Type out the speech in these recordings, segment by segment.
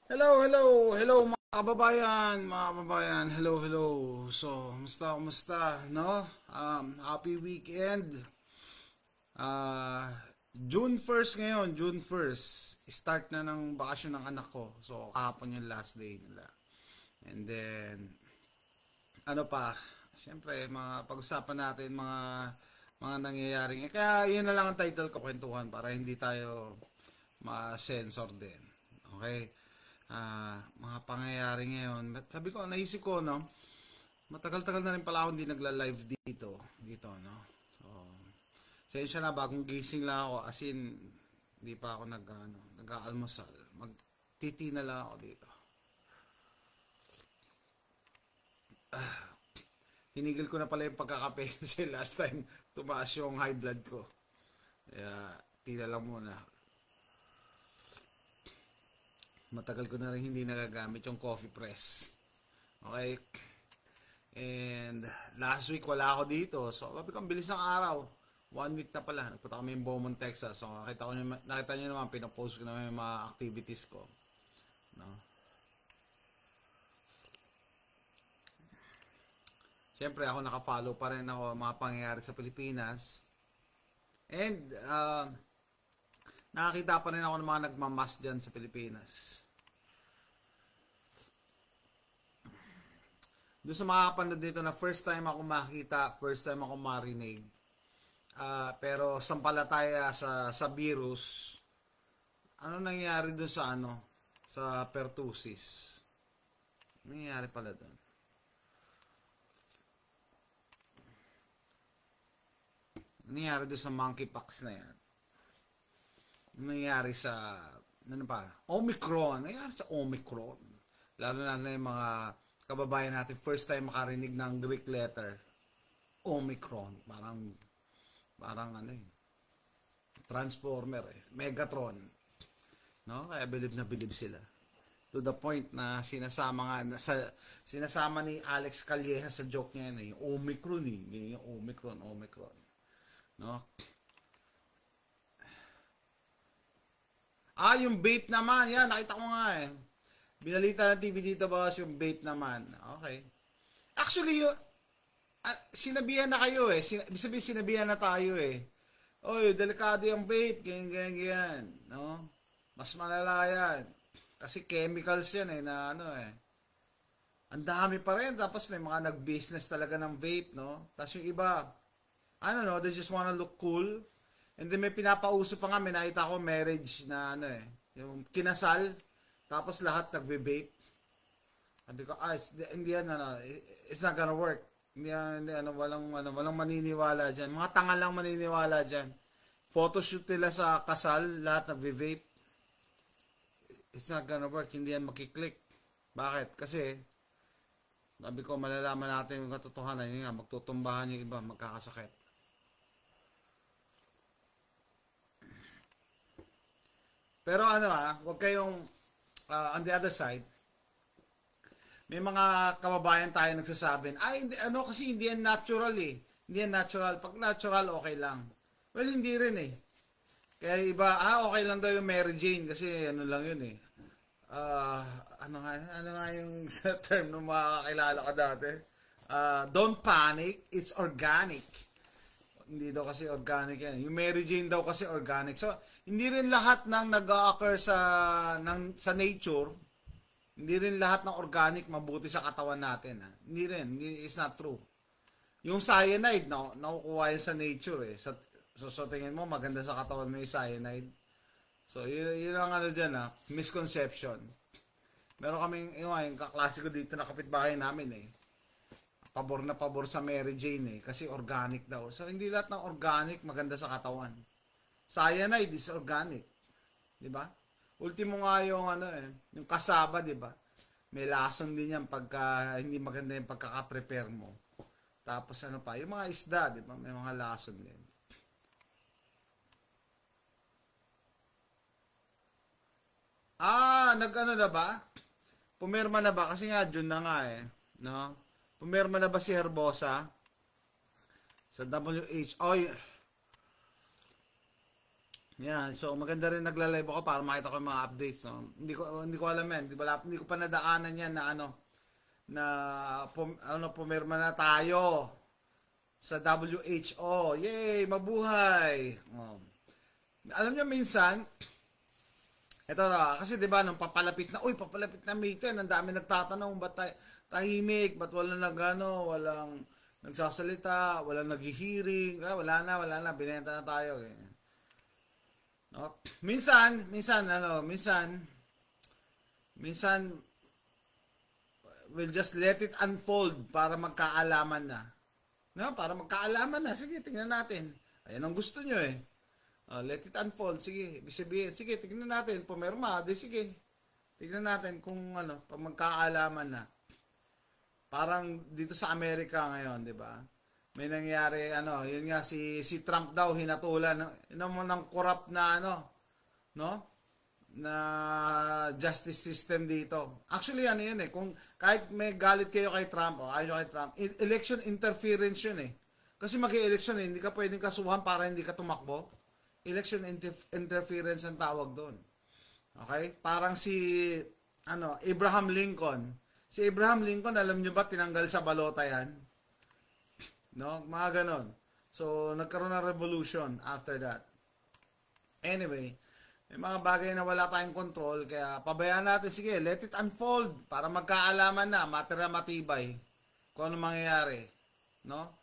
Hello mga kababayan, hello. So, kumusta, no? Happy weekend. June 1st ngayon, June 1st. Start na ng bakasyon ng anak ko. So, kahapon yung last day nila. And then, ano pa, syempre, mga pag-usapan natin, mga nangyayaring. Kaya, yun na lang ang title ko, kwentuhan, para hindi tayo ma-censor din. Okay? Mga pangyayari ngayon. Sabi ko, naisip ko, no? Matagal-tagal na rin pala ako hindi nagla-live dito, no? So, sensya na, bagong gising lang ako, as in, hindi pa ako nag-aalmusal. Magtiti na lang ako dito. Tinigil ko na pala yung pagkakape kasi last time tumaas yung high blood ko. Kaya, tila lang muna. Matagal ko na rin hindi nagagamit yung coffee press. Okay? And last week wala ako dito. So, sabi ko, ang bilis ng araw. 1 week na pala. Nagpunta kami in Beaumont, Texas. So, nakita nyo naman, pinapost ko naman yung mga activities ko. No? Siyempre, ako nakafollow pa rin ako mga pangyayari sa Pilipinas. And, nakakita pa rin ako ng mga nagmamask dyan sa Pilipinas. Doon sa mga kapanood dito na first time ako makita, first time ako marinig. Pero sampalataya sa virus, ano nangyari doon sa pertussis? Ano nangyari pala doon? Ano nangyari doon sa monkeypox na yan? Ano nangyari sa, Omicron? Ano nangyari sa Omicron? Lalo na yung mga kababayan natin, first time makarinig ng Greek letter, Omicron. Parang Transformer Megatron. No? Kaya bilib sila. To the point na sinasama ni Alex Calleja sa joke niya yung Omicron yung Omicron. No? Yung vape naman, yan, nakita ko nga Binalita ng TV dito ba yung vape naman. Okay. Actually, sinabihan na kayo sinabihan na tayo Oy, delikado yung vape, ganyan. No? Mas malala yan. Kasi chemicals yan Ang dami pa rin. Tapos may mga nag-business talaga ng vape, no? Tapos yung iba, they just wanna look cool. And then may pinapauso pa nga, may nakita ko marriage na yung kinasal. Tapos lahat nagbe-vape. Sabi ko, it's not gonna work. Walang maniniwala dyan. Mga tanga lang maniniwala dyan. Photoshoot nila sa kasal, lahat nagbe-vape. It's not gonna work. Hindi yan makiklik. Bakit? Kasi, sabi ko, malalaman natin yung katotohanan. Yun nga, magtutumbahan yung iba, magkakasakit. Pero huwag kayong on the other side, may mga kababayan tayo nagsasabi, kasi hindi yan natural Hindi yan natural. Pag natural, okay lang. Well, hindi rin Kaya iba, okay lang daw yung Mary Jane kasi lang yun ano nga yung term nung makakilala ka dati? Don't panic, it's organic. Hindi daw kasi organic yan. Yung Mary Jane daw kasi organic. So, hindi rin lahat ng nag-occur sa nature, hindi rin lahat ng organic mabuti sa katawan natin. Hindi rin. It's not true. Yung cyanide, nakukuha yan sa nature So, tingin mo, maganda sa katawan mo yung cyanide. So, yun ang dyan misconception. Meron kaming, yung kaklase ko dito na kapitbahay namin pabor na pabor sa Mary Jane kasi organic daw. So, hindi lahat ng organic maganda sa katawan. Cyanide is organic. Di ba? Ultimo nga yung yung kasaba, di ba? May lason din yan pagka hindi maganda yung pagkaka-prepare mo. Tapos yung mga isda, di ba? May mga lason din. Na ba? Pumirma na ba? Kasi nga, June na nga no? Pumirma na ba si Herbosa? Sa WHO? Yan, so maganda rin nagla-live ako para makita ko yung mga updates, no. Hindi ko alam yan, hindi ko pa nadaanan yan na na pumirma na tayo sa WHO. Yay, mabuhay. Oh. Alam niyo minsan, ito na, kasi 'di ba nung papalapit na meeting, ang dami nagtatanong, ba't tahimik, ba't walang walang nagsasalita, walang naghihiring, wala na, binenta na tayo. Eh. No? Minsan we'll just let it unfold para magkaalaman na. No, para magkaalaman na. Sige, tingnan natin. Ayan ang gusto nyo eh. Let it unfold. Sige, ibig sabihin. Sige, tingnan natin. Pumirma, di sige. Tingnan natin kung pag magkaalaman na. Parang dito sa Amerika ngayon, di ba? May nangyari, yun nga, si Trump daw hinatulan ng corrupt na, no? Na justice system dito. Actually, yun eh. Kung kahit may galit kayo kay Trump, ayaw kay Trump, election interference yun eh. Kasi mag-election hindi ka pwedeng kasuhan para hindi ka tumakbo. Election interference ang tawag doon. Okay? Parang Abraham Lincoln. Si Abraham Lincoln, alam nyo ba, tinanggal sa balota yan? No? Mga ganon. So, nagkaroon ng revolution after that. Anyway, may mga bagay na wala tayong control, kaya pabayaan natin, sige, let it unfold para magkaalaman na, matibay kung ano mangyayari. No?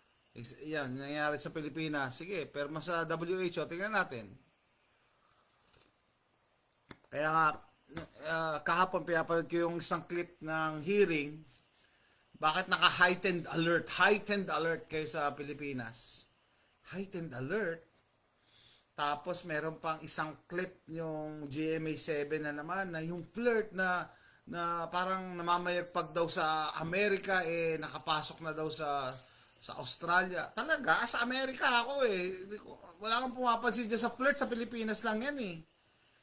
Yan, nangyayari sa Pilipinas. Sige, perma sa WHO, tingnan natin. Kaya nga, kahapon pinapanood ko yung isang clip ng hearing. Bakit naka-heightened alert? Heightened alert kayo sa Pilipinas. Heightened alert? Tapos meron pang isang clip yung GMA7 na naman, na yung flirt na parang namamayagpag daw sa Amerika, nakapasok na daw sa Australia. Talaga, sa Amerika ako eh. Wala kang pumapansin dyan sa flirt, sa Pilipinas lang yan eh.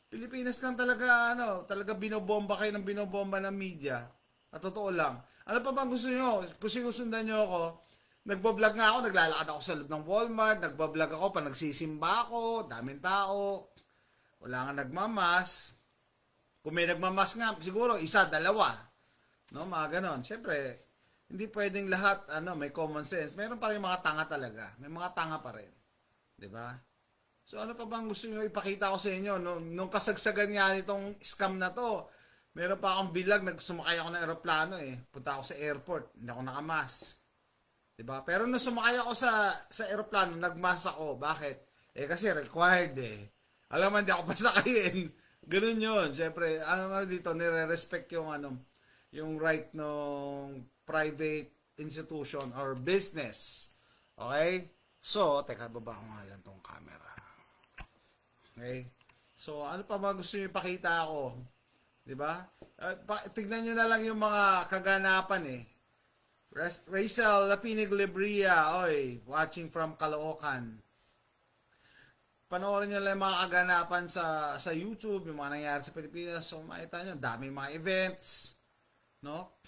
Pilipinas lang talaga, talaga binobomba kayo ng binobomba ng media. At totoo lang. Ano pa bang gusto nyo? Kung sinusundan nyo ako, nagbablog nga ako, naglalakad ako sa loob ng Walmart, nagbablog ako, pa nagsisimba ako, daming tao, wala nga nagmamas. Kung may nagmamas nga, siguro isa, dalawa. No, mga ganon. Siyempre, hindi pwedeng lahat, may common sense. Meron pa rin mga tanga talaga. May mga tanga pa rin. Diba? So, ano pa bang gusto nyo ipakita ko sa inyo? Nung kasagsagan nga nitong scam na to, meron pa akong bilag, sumakay ako ng aeroplano eh. Punta ako sa airport, hindi ako nakamas. Diba? Pero nung sumakay ako sa aeroplano, nagmas ako. Bakit? Kasi required eh. Alam mo, hindi ako pasakayin. Ganun yun. Siyempre, dito, nire-respect yung right ng private institution or business. Okay? So, teka, baba ko nga lang tong camera. Okay? So, ano pa ba gusto nyo ipakita ako? Diba? Tignan nyo na lang yung mga kaganapan eh. Rachel Lapinig Lebria, watching from Caloocan. Panoorin nyo lang yung mga kaganapan sa YouTube, yung mga nangyari sa Pilipinas. So, makita nyo, daming mga events. No?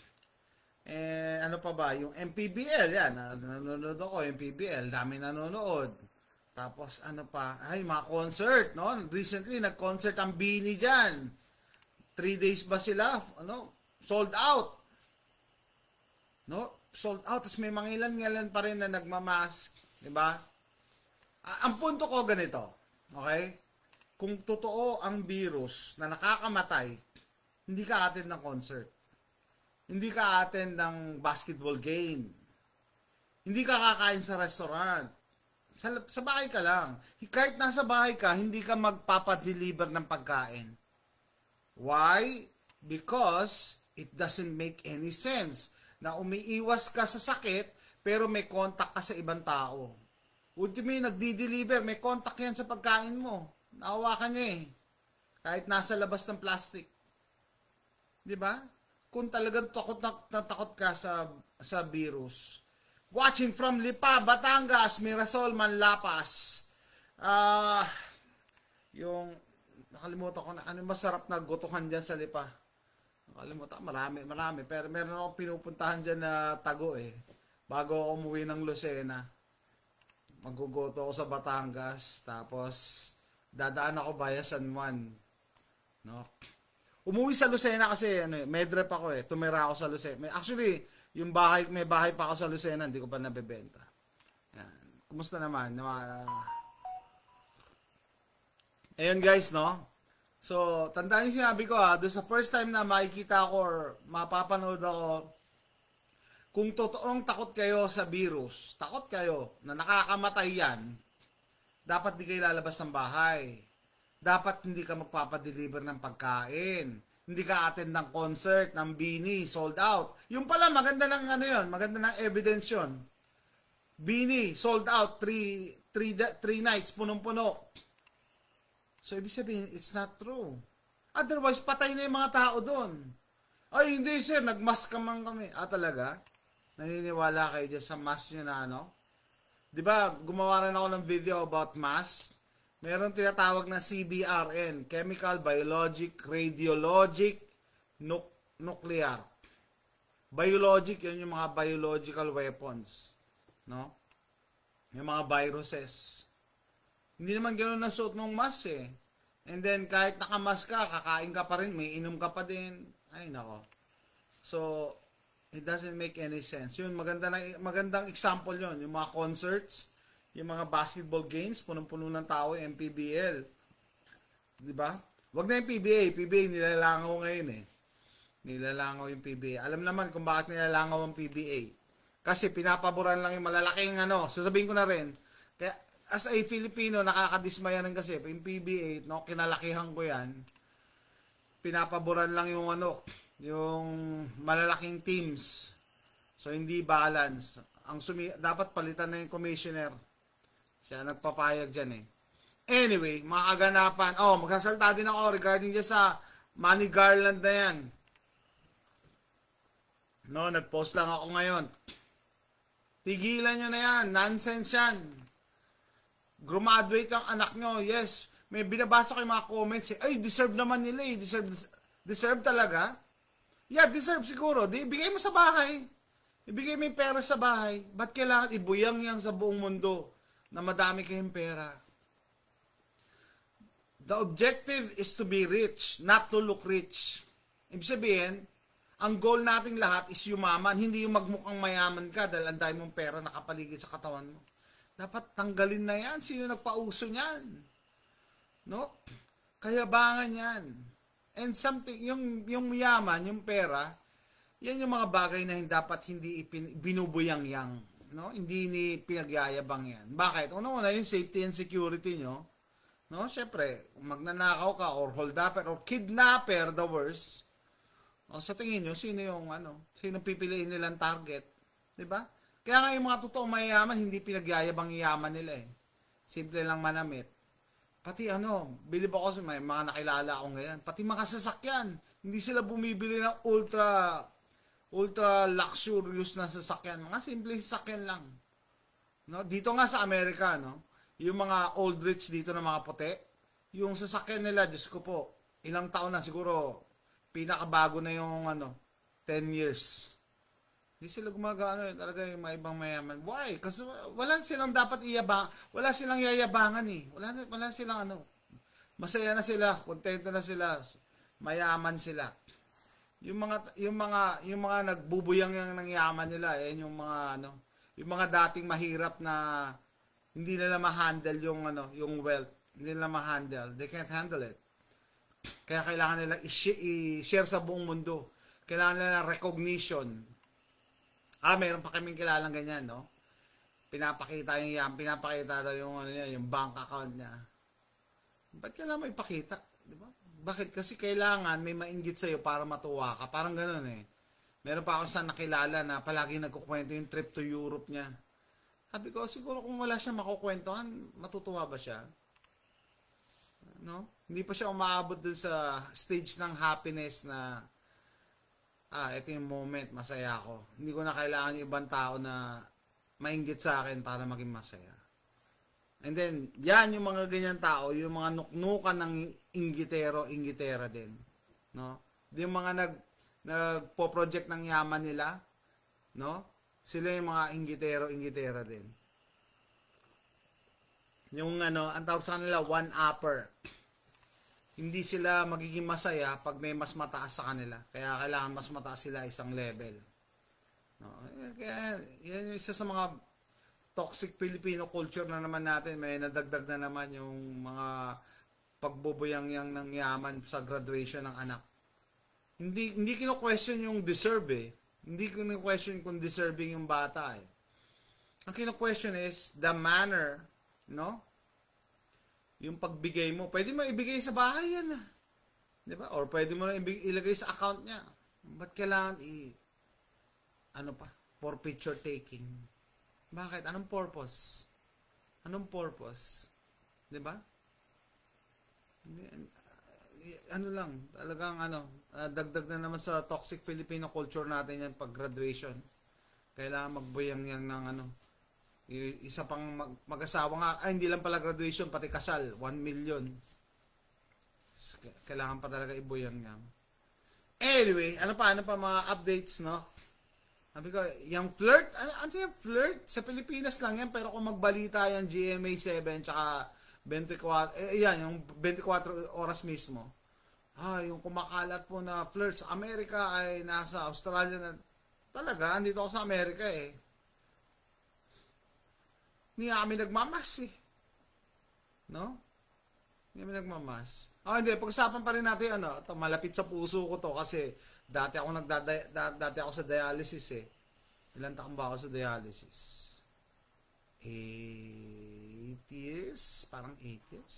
And ano pa ba? Yung MPBL, yan. Nanonood ako, MPBL. Daming nanonood. Tapos, ano pa? Mga concert, no? Recently, nag-concert ang Bini dyan. 3 days ba sila? Sold out. No? Sold out. Tapos may mga ilan pa rin na nagmamask. Diba? Ang punto ko ganito. Okay? Kung totoo ang virus na nakakamatay, hindi ka attend ng concert. Hindi ka attend ng basketball game. Hindi ka kakain sa restaurant. Sa bahay ka lang. Kahit nasa bahay ka, hindi ka magpapadeliver ng pagkain. Why? Because it doesn't make any sense na umiiwas ka sa sakit pero may contact ka sa ibang tao. What do you mean, nagdi-deliver, may contact yan sa pagkain mo. Naawakan niya eh. Kahit nasa labas ng plastic. Di ba? Kung talagang takot ka sa virus. Watching from Lipa, Batangas, Mirasol, Manlapas. Nakalimutan ko na ano masarap na gotohan dyan sa Lipa. Nakalimutan, marami. Pero meron akong pinupuntahan dyan na tago eh. Bago ako umuwi ng Lucena. Magugoto ako sa Batangas. Tapos, dadaan ako via San Juan. No? Umuwi sa Lucena kasi may drep ako tumira ako sa Lucena. Actually, may bahay pa ako sa Lucena, hindi ko pa nabebenta. Yan. Kumusta naman? Ayun guys, no? So, tandaan yung sinabi ko doon sa first time na makikita ako or mapapanood ako, kung totoong takot kayo sa virus, takot kayo na nakakamatay yan, dapat di kayo lalabas ng bahay. Dapat hindi ka magpapadeliver ng pagkain. Hindi ka attend ng concert, ng Bini, sold out. Yung pala, maganda ng maganda ng evidence yun. Bini, sold out, 3 nights, punong-puno. So, ibig sabihin, it's not true. Otherwise, patay na yung mga tao doon. Ay, hindi sir, nagmask man kami. Talaga? Naniniwala kayo dyan sa mask nyo na Diba, gumawa rin ako ng video about mask. Meron tinatawag na CBRN, Chemical, Biologic, Radiologic, Nuclear. Biologic, yun yung mga biological weapons. No? Yung mga viruses. Hindi naman ganoon na suot ng mask And then, kahit nakamask ka, kakain ka pa rin, may inom ka pa din. Ay, nako. So, it doesn't make any sense. Yun, magandang example yun. Yung mga concerts, yung mga basketball games, punong-puno ng tao, yung MPBL. Diba? Wag na yung PBA. PBA, nilalangaw ngayon Nilalangaw yung PBA. Alam naman kung bakit nilalangaw ang PBA. Kasi pinapaboran lang yung malalaking sasabihin ko na rin. Kaya, as a Filipino, nakakadismaya rin kasi. Yung PBA, kinalakihan ko yan. Pinapaboran lang yung yung malalaking teams. So, hindi balance. Dapat palitan na yung commissioner. Siya nagpapayag dyan Anyway, mga kaganapan. Magsasalta din ako regarding dyan sa Manny Garland na yan. Nag-post lang ako ngayon. Tigilan nyo na yan. Nonsense yan. Graduate ang anak nyo. Yes. May binabasa ko yung mga comments ay, deserve naman nila Deserve talaga? Yeah, deserve siguro. Ibigay mo sa bahay. Ibigay mo yung pera sa bahay. Ba't kailangan ibuyang yan sa buong mundo na madami kayong pera? The objective is to be rich, not to look rich. Ibig sabihin, ang goal nating lahat is yumaman, hindi yung magmukhang mayaman ka dahil ang dami mong pera nakapaligid sa katawan mo. Dapat tanggalin na yan. Sino nagpauso niyan? No? Kayabangan yan. And something, yung yaman, yung pera, yan yung mga bagay na dapat hindi binubuyang-yang. No? Hindi ni pinagyayabang yan. Bakit? Una-una, yung safety and security nyo. No? Siyempre, magnanakaw ka or holdupper or kidnapper, the worst. Sa tingin nyo, sino pipiliin nilang target? Diba? Kaya nga yung mga totoong mayayaman, hindi pinagyayabang yaman nila Simple lang manamit. Pati bilib ako may mga nakilala ako ngayon. Pati mga sasakyan. Hindi sila bumibili ng ultra luxurious na sasakyan. Mga simple sasakyan lang. No? Dito nga sa Amerika, yung mga old rich dito na mga puti, yung sasakyan nila, Diyos ko po, ilang taon na siguro, pinakabago na yung 10 years. Hindi sila gumagano talaga yung mga ibang mayaman. Why? Kasi wala silang dapat iyabang, wala silang yayabangan Wala silang masaya na sila, kontento na sila, mayaman sila. Yung mga nagbubuyang ng yaman nila, yung mga yung mga dating mahirap na hindi nila ma-handle yung wealth, hindi nila ma-handle. They can't handle it. Kaya kailangan nila i-share sa buong mundo. Kailangan nila ng recognition. Meron pa kaming kilalang ganyan, Pinapakita daw yung bank account niya. Ba't kailangan mo ipakita? Diba? Bakit? Kasi kailangan may mainggit sa'yo para matuwa ka. Parang ganun Meron pa ako sa nakilala na palagi nagkukwento yung trip to Europe niya. Sabi ko, siguro kung wala siya makukwentuhan, matutuwa ba siya? No? Hindi pa siya umaabot dun sa stage ng happiness na ito yung moment, masaya ako. Hindi ko na kailangan yung ibang tao na mainggit sa akin para maging masaya. And then, yan yung mga ganyan tao, yung mga nuknukan ng inggitero-inggitera din. No? Yung mga nagpo-project ng yaman nila, no? Sila yung mga inggitero-inggitera din. Yung ang tawag sa kanila, one-upper. Hindi sila magiging masaya pag may mas mataas sa kanila. Kaya kailangan mas mataas sila isang level. No? Kaya yan yung isa sa mga toxic Filipino culture na naman natin. May nadagdag na naman yung mga pagbubuyang-yang ng yaman sa graduation ng anak. Hindi kino-question yung deserve eh. Hindi kino-question kung deserving yung bata eh. Ang kino-question is the manner, no? Yung pagbigay mo. Pwede mo ibigay sa bahay yan ah. Di ba? Or pwede mo na ilagay sa account niya. Ba't kailangan for picture taking? Bakit? Anong purpose? Anong purpose? Di ba? Talagang dagdag na naman sa toxic Filipino culture natin yan pag graduation. Kailangan magbuyang-yang ng isa pang mag-asawa nga, hindi lang pala graduation, pati kasal, 1 million. Kailangan pa talaga ibuyang-yang. Anyway, ano pa mga updates, no? Sabi ko, yung flirt, ano yung flirt? Sa Pilipinas lang yan, pero kung magbalita yung GMA 7, tsaka 24, yung 24 oras mismo. Yung kumakalat po na flirt sa Amerika ay nasa Australia na, talaga, andito ako sa Amerika eh. Hindi kami nagmamas eh. No? Hindi kami nagmamas. Hindi, pag-usapan pa rin natin malapit sa puso ko to kasi dati ako sa dialysis eh. Ilan taon ba ako sa dialysis? 8 years? Parang 8 years.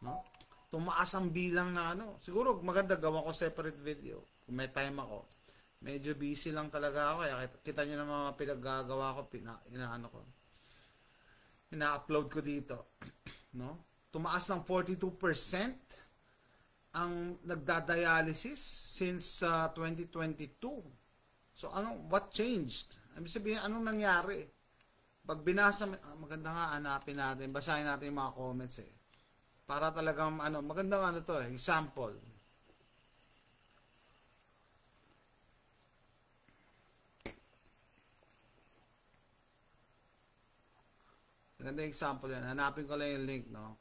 No? Tumaas ang bilang na Siguro maganda gawa ko separate video. Kung may time ako. Medyo busy lang talaga ako. Kaya kita nyo na mga pinaggagawa ko. Ina-upload ko dito. No? Tumaas ng 42% ang nagda-dialysis since 2022. So, what changed? Ibig sabihin, anong nangyari? Pag binasa, maganda nga, hanapin natin, basahin natin yung mga comments eh. Para talagang, magandang to eh, example. Magandang example yan. Hanapin ko lang yung link, no?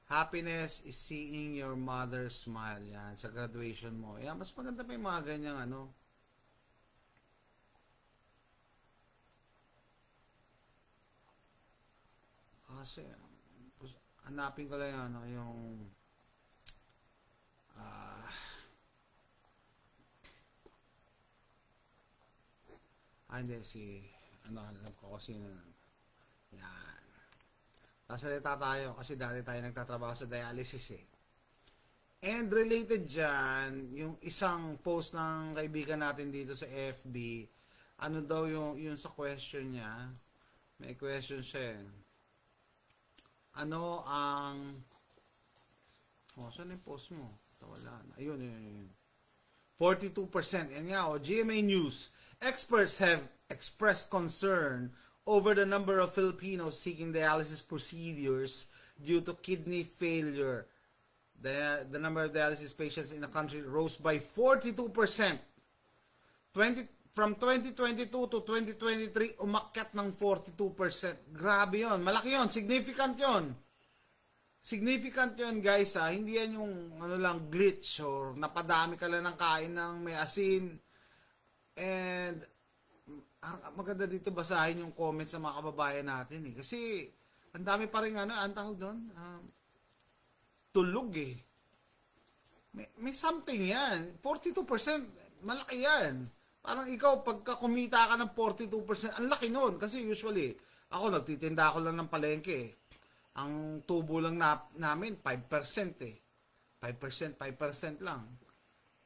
Happiness is seeing your mother smile. Yan, sa graduation mo. Yan, mas maganda pa yung mga ganyang Kasi, hanapin ko lang yung hindi, alam ko kasi yan. Nasalita tayo kasi dati tayo nagtatrabaho sa dialysis eh. And related dyan, yung isang post ng kaibigan natin dito sa FB, ano daw yung sa question niya, may question siya eh. Ano ang, saan yung post mo? Wala na. Ayun. 42%. Yan nga, GMA News. Experts have expressed concern over the number of Filipinos seeking dialysis procedures due to kidney failure. The number of dialysis patients in the country rose by 42%. From 2022 to 2023, umakyat ng 42%. Grabe yon, malaki yon, significant yon. Significant yon guys ha. Hindi yan yung lang glitch or napadami ka lang ng kain ng may asin. And maganda dito basahin yung comments sa mga kababayan natin eh. Kasi ang dami pa rin ang tawag doon, tulog eh. May something yan. 42%, malaki yan. Parang ikaw, pagka kumita ka ng 42%, ang laki nun. Kasi usually, ako nagtitinda ako lang ng palengke eh. Ang tubo lang namin, 5% eh. 5% lang.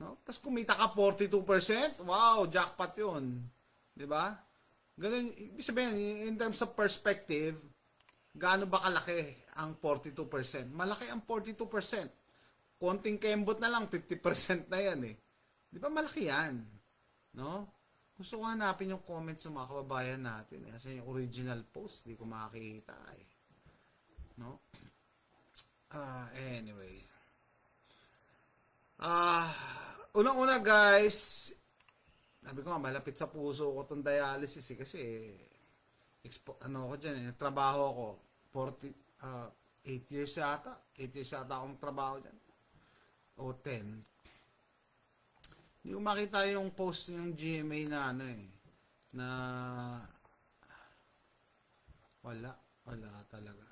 No? Tapos kumita ka 42%, wow, jackpot yun. Diba? Ganun, ibig sabihin, in terms of perspective, gaano ba kalaki ang 42%? Malaki ang 42%. Konting kembot na lang, 50% na yan eh. Diba malaki yan? No? Gusto ko hanapin yung comments ng mga kababayan natin. Kasi yung original post, di ko makakita eh. No? Anyway. Unang-una guys, sabi ko nga, malapit sa puso ko itong dialysis kasi ano ko dyan trabaho ko 8 years yata 8 years yata akong trabaho dyan o 10. Hindi ko makita yung post yung GMA na na wala talaga.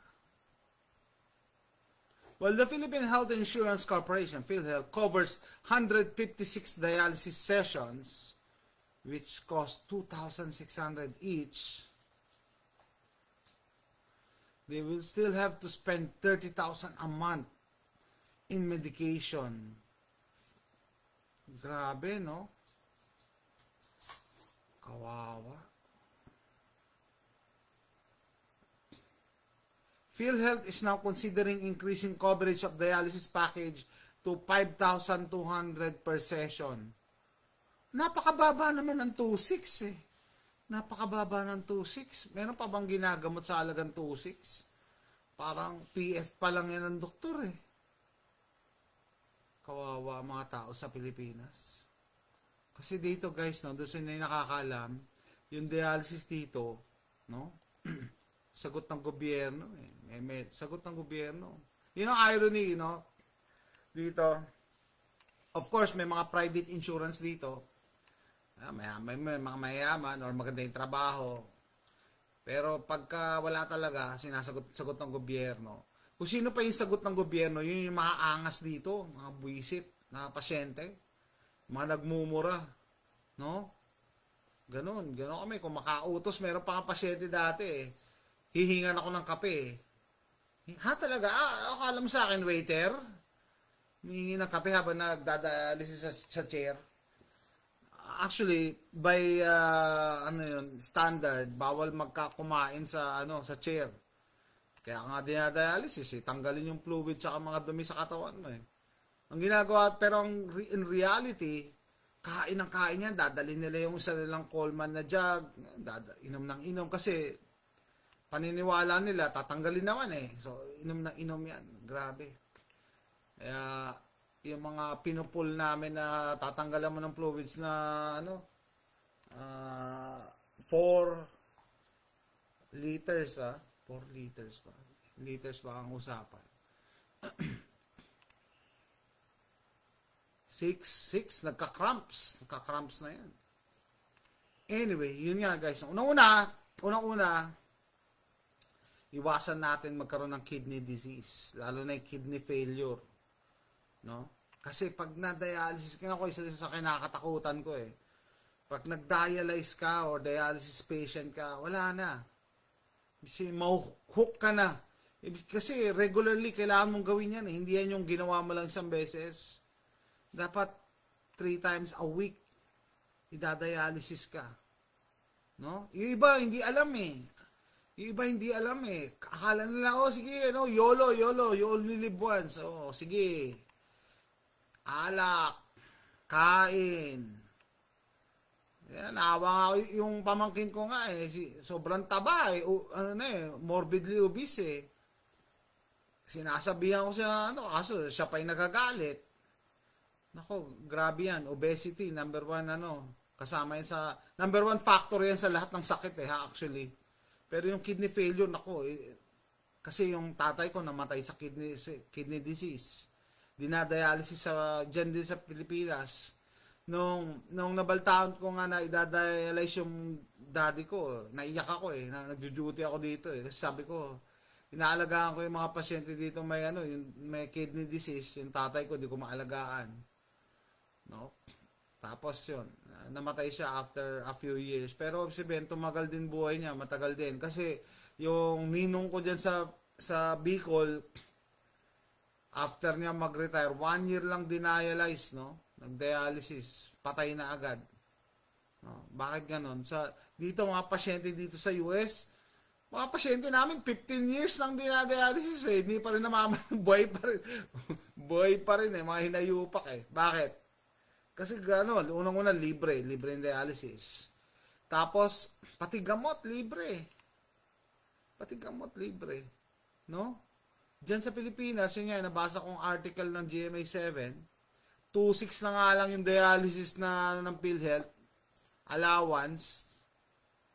Well, the Philippine Health Insurance Corporation, PhilHealth, covers 156 dialysis sessions, which cost 2,600 each. They will still have to spend 30,000 a month in medication. Grabe, no? Kawawa. PhilHealth is now considering increasing coverage of dialysis package to 5,200 per session. Napakababa naman ng 2,600 eh. Napakababa ng 2,600. Meron pa bang ginagamot sa halagang 2,600? Parang PF pa lang yan ng doktor eh. Kawawa mga tao sa Pilipinas. Kasi dito guys, no, doon sa nakakaalam, yung dialysis dito, no? Sagot ng gobyerno eh. May sagot ng gobyerno. Yun ang irony, no? Dito. Of course, may mga private insurance dito. May mga mayaman or maganda yung trabaho. Pero pagka wala talaga, sagot ng gobyerno. Kung sino pa yung sagot ng gobyerno, yun yung mga angas dito, mga buwisit na pasyente, mga nagmumura, no? Ganon kami. Kung makautos, meron pa nga pasyente dati eh. Hihingan ako ng kape eh. Ha talaga? Akala mo sa akin, waiter? Hihingi ng kape habang nagdadialysis sa chair. Actually, by standard, bawal magkakumain sa chair. Kaya nga dinadialysis eh, tanggalin yung fluid sa mga dumi sa katawan mo eh. Ang ginagawa, pero in reality, kain ng kain yan, dadalhin nila yung sarilang Coleman na jug, inom ng inom kasi paniniwala nila, tatanggalin naman eh. So, inom ng inom yan. Grabe. Kaya, yung mga pinupul namin na tatanggalan mo ng fluids na 4 liters 4 liters pa. Liters pa ang usapan. 6 nagka-cramps na yan. Anyway, yun nga guys. Unang-una, iwasan natin magkaroon ng kidney disease, lalo na yung kidney failure. No? Kasi pag na-dialysis, isa sa kinakatakutan ko eh. Pag nag-dialyze ka or dialysis patient ka, wala na. Kasi mauhook ka na. Kasi regularly kailangan mong gawin yan eh. Hindi yan yung ginawa mo lang isang beses. Dapat 3 times a week idadialysis ka. No? Yung iba hindi alam eh. Akala nila, sige, YOLO, you only live once. Sige. Alak, kain. Yan, naawa nga yung pamangkin ko nga eh. Sobrang taba eh. Morbidly obese eh. Sinasabihan ko siya, kaso siya pa yung nagagalit. Nako, grabe yan. Obesity, number 1, kasama yan sa, number 1 factor yan sa lahat ng sakit eh, actually. Pero yung kidney failure, nako, kasi yung tatay ko namatay sa kidney disease. Dinadialysis dyan din sa Pilipinas. Nung nabaltaan ko nga na idadialyze yung daddy ko, naiyak ako eh, nag-duty ako dito eh. Kasi sabi ko, inaalagaan ko yung mga pasyente dito may kidney disease, yung tatay ko, di ko maalagaan. No? Tapos yun, namatay siya after a few years. Pero sabihin, tumagal din buhay niya, matagal din. Kasi yung ninong ko dyan sa Bicol, after niya mag-retire, 1 year lang dinialyze, no? Nag-dialysis, patay na agad. No? Bakit ganon? Dito mga pasyente dito sa US, mga pasyente namin 15 years lang dinadialysis eh. Hindi pa rin buhay pa rin. Buhay pa rin eh, mga hinayupak eh. Bakit? Kasi gano'n, unang-una libre yung dialysis. Tapos, pati gamot, libre. No? Diyan sa Pilipinas, yun nga, nabasa kong article ng GMA7, 2,600 na nga lang yung dialysis ng PhilHealth. allowance,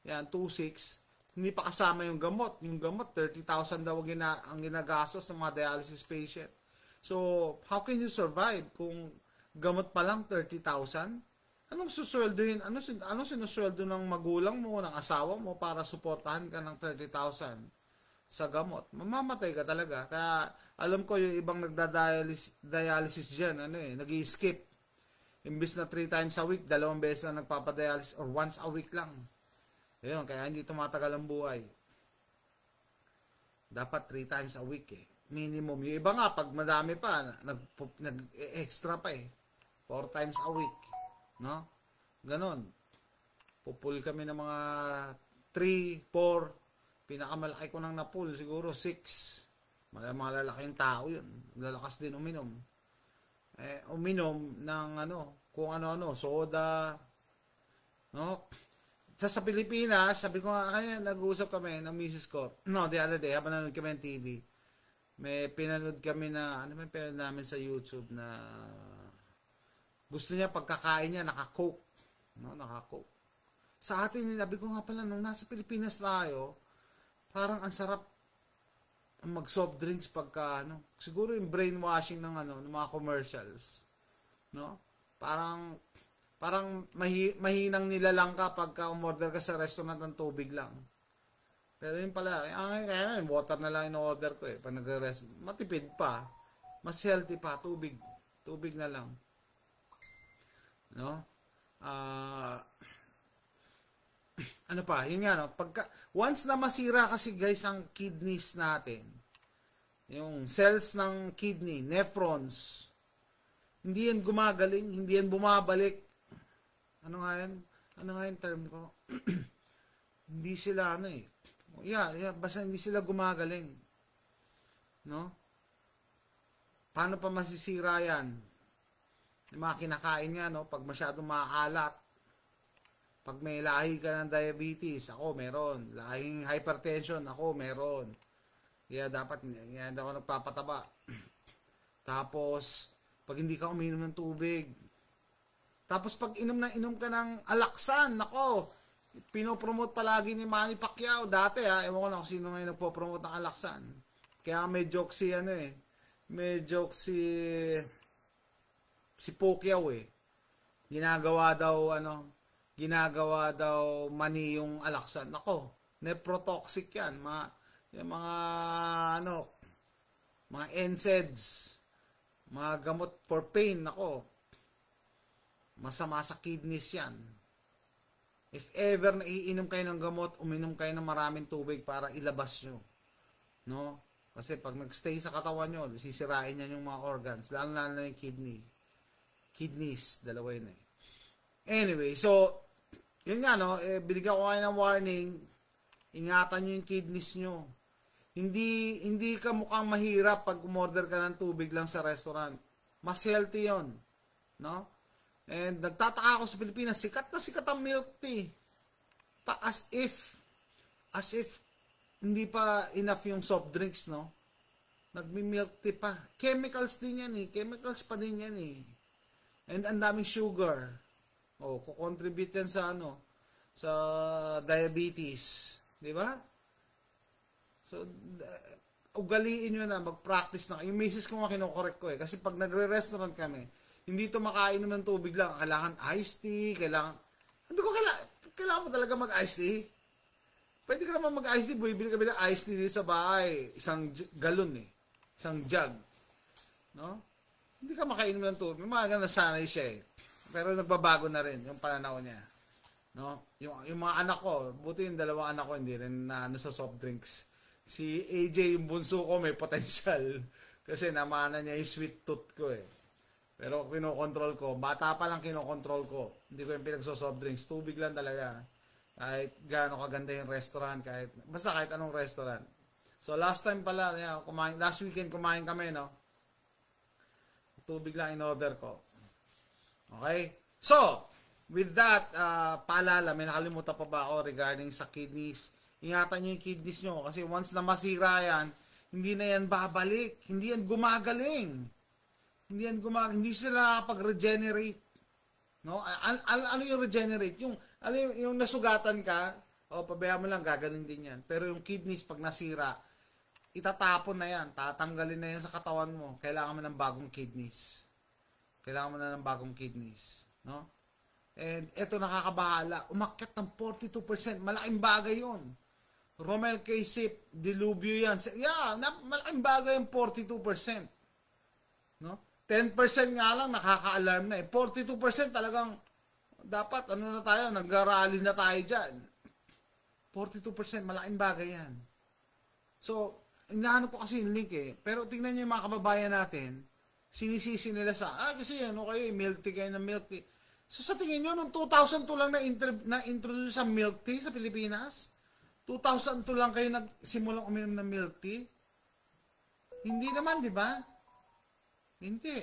yan, 2.6, hindi pa kasama yung gamot. Yung gamot, 30,000 daw ang ginagastos ng mga dialysis patient. So, how can you survive kung gamot pa lang 30,000? Anong susweldohin? Anong sinusweldo ng magulang mo, ng asawa mo para suportahan ka ng 30,000 sa gamot? Mamamatay ka talaga. Kaya alam ko yung ibang nagda-dialysis diyan, nag-i-skip. Imbis na 3 times a week, 2 beses na nagpapadialysis or once a week lang. Ayun, kaya hindi tumatagal ang buhay. Dapat 3 times a week minimum. Yung iba nga, pag madami pa, nag-extra pa 4 times a week. No? Ganon. Pupul kami ng mga 3, 4. Pinakamalaki ko nang napul, siguro 6. Malalaking tao yun. Lalakas din uminom. Uminom ng kung ano-ano, soda. No? Sa Pilipinas, sabi ko nga, kaya nag-uusap kami ng misis ko. No, the other day, habang nanonood kami ng TV, may pinanood kami na, may pinanood namin sa YouTube na gusto niya pagkakain niya, naka-coke. No, naka-coke. Sa atin, sabi ko nga pala, nung nasa Pilipinas tayo, parang ang sarap mag-soft drinks pagka, siguro yung brainwashing ng ng mga commercials. No? Parang mahinang nilalang ka pagka umorder ka sa restaurant ng tubig lang. Pero yun pala, kaya water na lang in-order ko pag nagre-rest. Matipid pa. Mas healthy pa, tubig. Tubig na lang. No? Ano pa, yun nga, once na masira kasi guys ang kidneys natin, yung cells ng kidney, nephrons, hindi yan gumagaling, hindi yan bumabalik. Ano nga yung term ko? Hindi sila basta hindi sila gumagaling. No? Paano pa masisira yan? Yung mga kinakain nga, pag masyadong maaalat, pag may lahi ka ng diabetes, ako meron. Lahing hypertension, ako meron. Kaya dapat, hindi ako nagpapataba. Tapos, pag hindi ka uminom ng tubig, tapos pag inom ka ng alaksan, nako, pinopromote palagi ni Manny Pacquiao. Dati ewan ko na kung sino ngayon nagpo-promote ng alaksan. Kaya may joke may joke si Pacquiao Ginagawa daw mani yung alaksan. Nako, nephrotoxic yan. Yung mga NSAIDs, mga gamot for pain, nako, masama sa kidneys yan. If ever naiinom kayo ng gamot, uminom kayo ng maraming tubig para ilabas nyo. No? Kasi pag nagstay sa katawan nyo, sisirain yan yung mga organs, lalo na yung kidneys, dalawa yun Anyway, so, yun nga, binigyan ko kayo ng warning, ingatan nyo yung kidneys nyo. Hindi ka mukhang mahirap pag umorder ka ng tubig lang sa restaurant. Mas healthy yun. No? And nagtataka ako sa Pilipinas, sikat na sikat ang milk tea. As if hindi pa enough yung soft drinks, no? Nagmi-milk tea pa. Chemicals din yan Chemicals pa din yan And ang daming sugar. Kukontribute yan sa sa diabetes. Di ba? So, ugaliin nyo na, mag-practice na. Yung misis ko nga kinokorek ko Kasi pag nagre-restaurant kami, hindi ito makainom ng tubig lang. Kailangan iced tea, Hindi ko kailangan mo talaga mag-iced tea. Pwede ka naman mag-iced tea. Bibili ka ng iced tea sa bahay. Isang galon Isang jug. No? Hindi ka makainom ng tubig. Mga nasanay siya Pero nagbabago na rin yung pananaw niya. No? Yung mga anak ko, buti yung 2 anak ko, hindi rin na sa soft drinks. Si AJ, yung bunso ko, may potential. Kasi namana niya yung sweet tooth ko Pero kinokontrol ko. Bata pa lang kinokontrol ko. Hindi ko yung pinagso-soft drinks. Tubig lang talaga. Kahit gaano kaganda yung restaurant. Basta kahit anong restaurant. So last time pala, last weekend kumain kami, Tubig lang in-order ko. Okay? So, with that, paalala, may nakalimutan pa ba ako regarding sa kidneys. Ingatan nyo yung kidneys nyo. Kasi once na masira yan, hindi na yan babalik. Hindi yan gumagaling. Hindi sila pag-regenerate. No? Ano yung regenerate? Yung nasugatan ka, pabayaan mo lang, gagaling din yan. Pero yung kidneys, pag nasira, itatapon na yan, tatanggalin na yan sa katawan mo. Kailangan mo ng bagong kidneys. Kailangan mo na ng bagong kidneys. No? And eto nakakabahala, umakyat ng 42%. Malaking bagay yun. Romel K. Sip, dilubyo yan. Yeah, malaking bagay yung 42%. No? 10% nga lang, nakaka-alarm na eh. 42% talagang, dapat, ano na tayo, nag-rally na tayo dyan. 42%, malaking bagay yan. So, inaano ko kasi yung link eh. Pero tingnan nyo yung mga kababayan natin, sinisisi nila kasi ano kayo, milk tea kayo ng milk tea. So sa tingin nyo, noong 2002 lang na-introduce sa milk tea sa Pilipinas? 2002 lang kayo nagsimulang uminom ng milk tea? Hindi naman, di ba? Hindi.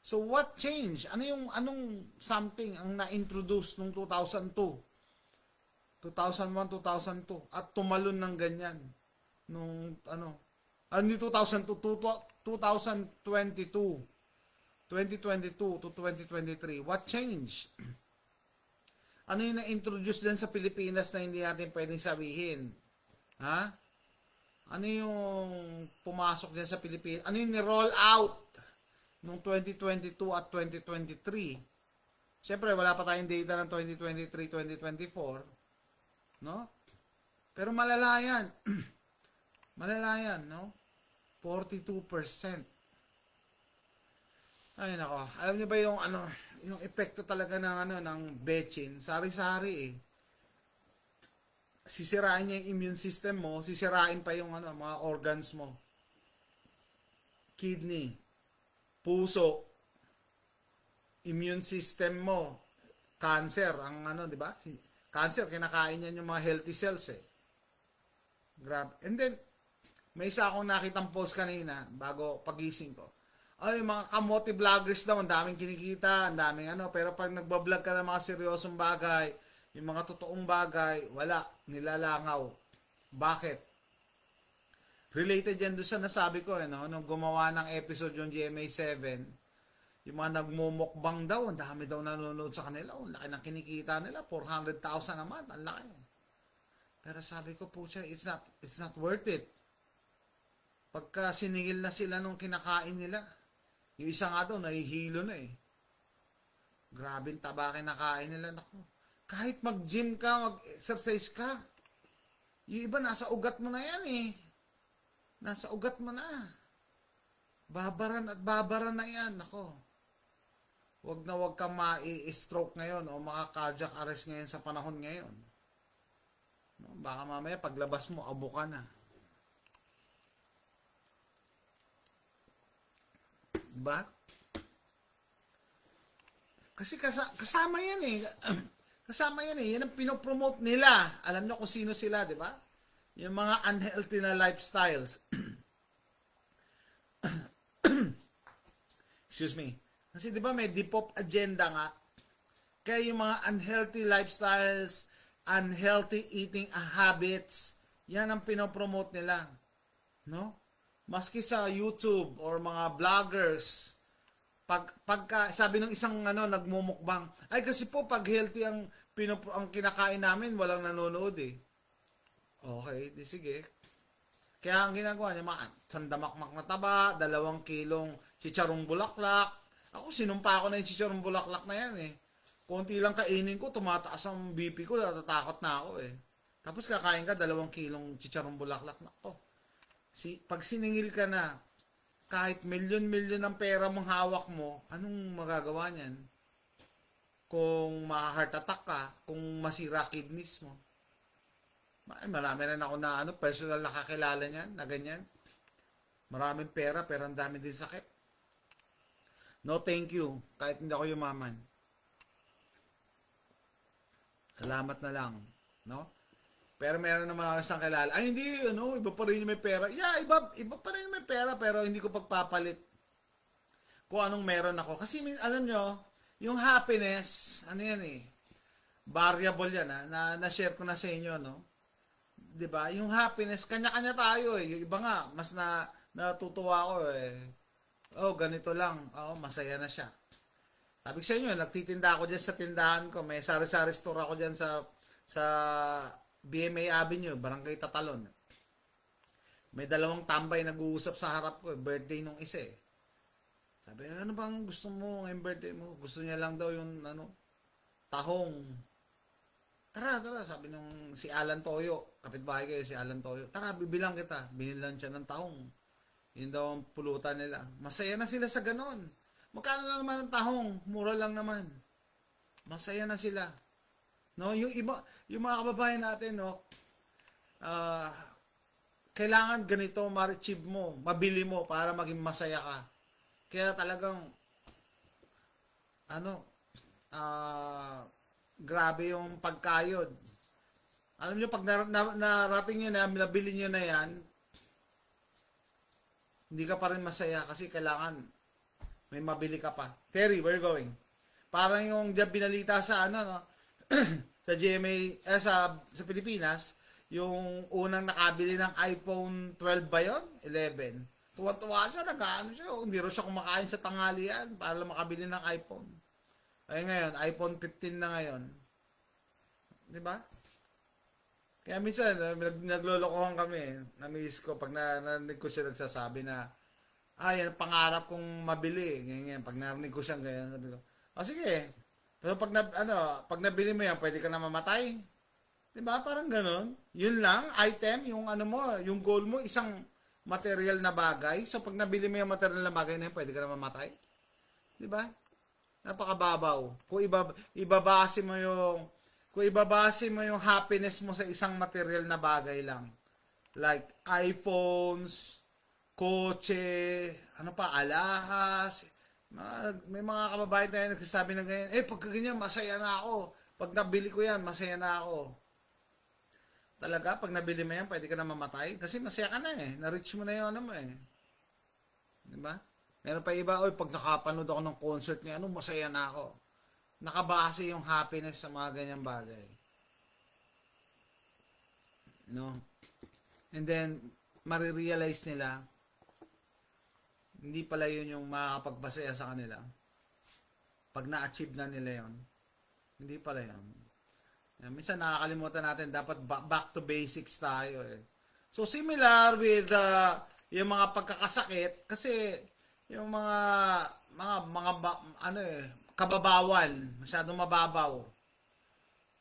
So what changed? Anong something ang na-introduce noong 2002? 2001, 2002 at tumalon ng ganyan nung 2002, 2022 to 2023. What changed? Ano yung na-introduce din sa Pilipinas na hindi natin pwedeng sabihin? Ha? Ano yung pumasok din sa Pilipinas? Ano yung ni-roll out noong 2022 at 2023? Siyempre, wala pa tayong data ng 2023, 2024. No? Pero malala yan. Malala yan, no? 42%. Ay nako, alam niyo ba yung yung epekto talaga ng betchin, sari-sari eh. Sisirain niya yung immune system mo, sisirain pa yung mga organs mo. Kidney, puso, immune system mo, cancer, di ba? Cancer, kinakain niyan yung mga healthy cells eh. Grabe. And then, may isa akong nakitang post kanina, bago pagising ko. Ay, mga kamote vloggers daw, ang daming kinikita, ang daming pero pag nagbablog ka ng mga seryosong bagay, yung mga totoong bagay, wala, nilalangaw. Bakit? Related yan doon sa nasabi ko, nung gumawa ng episode yung GMA7, yung mga nagmumukbang daw, ang dami daw nanonood sa kanila, ang laki ng kinikita nila, 400,000 a month, ang laki. Pero sabi ko po siya, it's not worth it. Pagka siningil na sila nung kinakain nila, yung isa nga daw, nahihilo na eh. Grabing taba kinakain nila. Naku. Kahit mag-gym ka, mag-exercise ka, yung iba nasa ugat mo na yan eh. Nasa ugat mo na. Babaran at babaran na yan. Naku. Wag na wag kang ma-stroke ngayon o maka-cardiac arrest ngayon sa panahon ngayon. No? Baka mamaya paglabas mo, abo ka na. Diba? Kasi kasama yan eh. Kasama yan eh. Yan ang pinopromote nila. Alam nyo kung sino sila, di ba? Yung mga unhealthy na lifestyles. Excuse me. Kasi di ba may Depop agenda nga. Kaya yung mga unhealthy lifestyles, unhealthy eating habits, yan ang pinopromote nila. No? Maski sa YouTube or mga vloggers, pagka sabi ng isang nagmumukbang, ay kasi po pag healthy ang kinakain namin, walang nanonood eh. Okay, di sige. Kaya ang ginagawa niya, sandamakmak na taba, 2 kilong chicharong bulaklak. Ako, sinumpa ko na yung chicharong bulaklak na yan eh. Konti lang kainin ko, tumataas ang BP ko, natatakot na ako eh. Tapos kakain ka 2 kilong chicharong bulaklak na ako. Pag siningil ka na, kahit milyon-milyon ng pera mong hawak mo, anong magagawa niyan? Kung ma-heart attack ka, kung masira kidneys mo. Marami rin ako na personal nakakilala niyan, na ganyan. Maraming pera, pero ang dami din sakit. No thank you, kahit hindi ako yumaman. Salamat na lang, no? Pero meron naman ako isang kilala. Ay, hindi, iba pa rin yung may pera. Yeah, iba pa rin yung may pera, pero hindi ko pagpapalit kung anong meron ako. Kasi, alam nyo, yung happiness, yan eh, variable yan, na-share ko na sa inyo, no? Diba? Yung happiness, kanya-kanya tayo eh. Yung iba nga, mas natutuwa ako eh. Oh, ganito lang. Oh, masaya na siya. Sabi ko sa inyo, nagtitinda ako dyan sa tindahan ko. May sari-sari store ako dyan sa BMA Avenue, Barangay Tatalon. May dalawang tambay nag-uusap sa harap ko. Birthday nung isa eh. Sabi, ano bang gusto mo ngayong birthday mo? Gusto niya lang daw yung tahong. Tara, sabi nung si Alan Toyo. Kapitbahay kayo si Alan Toyo. Tara, bibilang kita. Binilan siya ng tahong. Yun daw ang pulutan nila. Masaya na sila sa ganon. Magkano lang naman ang tahong? Mura lang naman. Masaya na sila. No, yung mga kababayan natin, no, kailangan ganito ma-achieve mo, mabili mo para maging masaya ka. Kaya talagang grabe yung pagkayod. Alam niyo, pag narating niyo na, nabili niyo na yan, hindi ka pa rin masaya kasi kailangan may mabili ka pa. Terry, where are you going? Parang yung binalita sa sa GMA, sa Pilipinas, yung unang nakabili ng iPhone 12 ba yun? 11. Tuwa-tuwa siya, nag-ano siya. Hindi rin siya kumakain sa tanghalian para makabili ng iPhone. Ay ngayon, iPhone 15 na ngayon. Di ba? Kaya minsan, naglolokohan kami. Na-miss ko pag narinig ko siya nagsasabi na, yan, pangarap kong mabili. Ganyan, pag narinig ko siya ganyan, sabi ko, sige. Pero pag nabili mo yan, pwede ka na mamatay. Diba? Parang ganon. Yun lang, item, yung yung goal mo, isang material na bagay. So, pag nabili mo yung material na bagay na yun, pwede ka na mamatay. Diba? Napakababaw. Kung ibabase mo yung happiness mo sa isang material na bagay lang. Like, iPhones, kotse, alahas. May mga kababayan tayo nagsasabi na ganyan, pag ganyan, masaya na ako. Pag nabili ko yan, masaya na ako. Talaga, pag nabili mo yan, pwede ka na mamatay. Kasi masaya ka na eh. Na-reach mo na yung mo eh. Diba? Meron pa iba, pag nakapanood ako ng concert niya, masaya na ako. Nakabase yung happiness sa mga ganyang bagay. No? And then, marirealize nila, hindi pala yun yung makakapagbasaya sa kanila. Pag na-achieve na nila yun, hindi pala yun. Minsan nakakalimutan natin, dapat back to basics tayo eh. So similar with yung mga pagkakasakit, kasi yung mga kababawan, masyadong mababaw.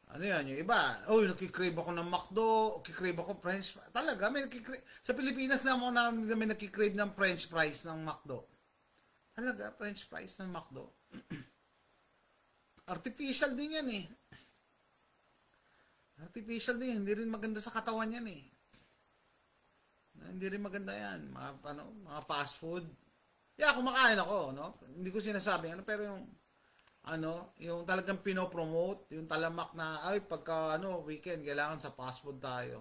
Ano yan, yung iba, nakikrave ako ng McDo, kikrave ako French fries. Talaga, sa Pilipinas naman may nakikrave ng French fries ng McDo. Talaga, French fries ng McDo. Artificial din yan eh. Artificial din, hindi rin maganda sa katawan yan eh. Hindi rin maganda yan. Mga fast food. Kumakain ako, no? Hindi ko sinasabi, pero yung talagang pinopromote, yung talamak na, pagka, weekend, kailangan sa fast food tayo.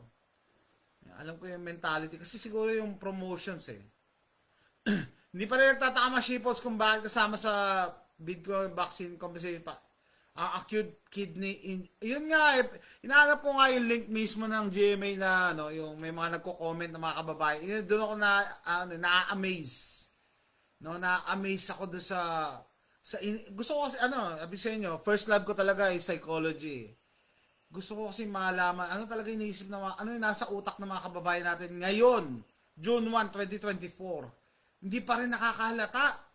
Alam ko yung mentality, kasi siguro yung promotions eh. Hindi pa rin nagtataka shipouts kung bakit kasama sa bid ko, vaccine compensation pa. Acute kidney yun nga inaanap ko nga yung link mismo ng GMA na yung may mga nagko-comment na mga kababayan. Doon ako na-amaze. Na-amaze ako doon sa gusto ko kasi sabi sa inyo, first love ko talaga ay psychology. Gusto ko kasi malaman talaga iniisip na yung nasa utak ng mga kababayan natin ngayon, June 1, 2024. Hindi pa rin nakakahalata.